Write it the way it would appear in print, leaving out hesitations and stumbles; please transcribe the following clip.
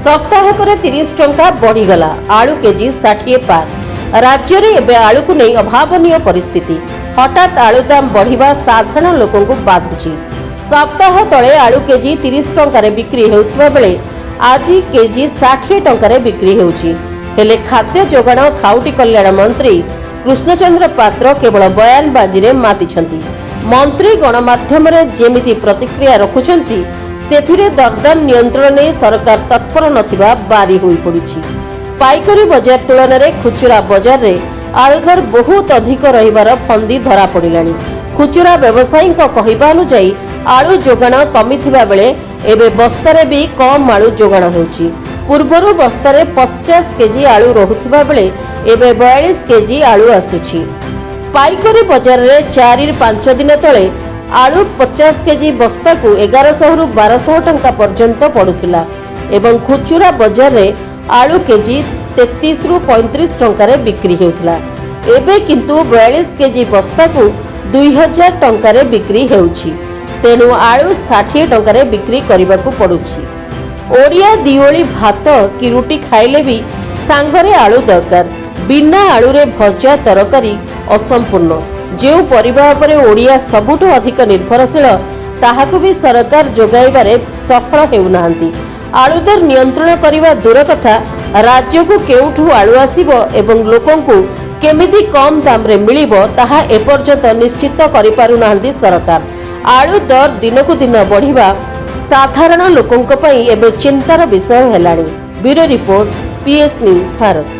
सप्ताहक 30 टंका बढ़ीगला आलू केजी 60 पार। राज्य में एवं आलू को नहीं अभावनीय परिस्थिति। हठात आलू दाम बढ़िबा साधारण लोकों को बाधुची। सप्ताह तले आलू केजी 30 टंकार बिक्री होउथिबा बेले आज केजी 60 टंकार बिक्री होउची। हेले खाद्य जोगाण खाउटी कल्याण मंत्री कृष्णचंद्र पात्र केवल बयानबाजी रे मातिछंती। मंत्री गणमाध्यम रे जेमिति प्रतिक्रिया रखुछंती सेथिरे दरदाम नियंत्रण ने सरकार तत्पर नथिबा बारी होई पड़ुची। पाइकारी बजार तुलन में खुचुरा बजार रे आलू दर बहुत अधिक रहिबार फंदी धरा पड़िलानी। खुचुरा व्यवसायी कहवा अनुसार आलू जोगाण कमिथिबा बेले एबे बस्तारे भी कम आलू जोगाण होउची। पूर्वरु बस्तारे 50 केजी आलू रहुथिबा बेले एबे 42 केजी आलू आसुची। पाइकारी बजार रे 4-5 दिन तले आलू 50 केजी बस्ता को 1100 रु 1200 टंका पर्यंत पड़ुथिला एवं खुचुरा बजार रे आलू केजी 33 रु 35 टंका बिक्री होउथिला। एबे किंतु 42 केजी बस्ता को 2000 टंका बिक्री हेउची। तेणु आलू 60 टंका बिक्री करबाकू पड़ुची। ओडिया दिओली भात कि रुटी खाइले भी सांगरे आलू दरकार। बिना आलू रे भजा तरकारी असंपूर्ण। जो परिबा उपरे ओडिया सबुठु अधिक निर्भरशील ताहाकू भी सरकार जोगाइबारे सफल हेउनांती। आलू दर नियंत्रण करने दूर कथा राज्य को केउठू आलू आसीबो एवं लोकों को केमिति कम दाम रे मिलिबो ताहा एपर्यंत निश्चित करि पारु नांदी सरकार। आलू दर दिनकू दिन बढ़िबा साधारण लोकों पई एबे चिंतार विषय हेलाणी। Bureau report, PS news Bharat.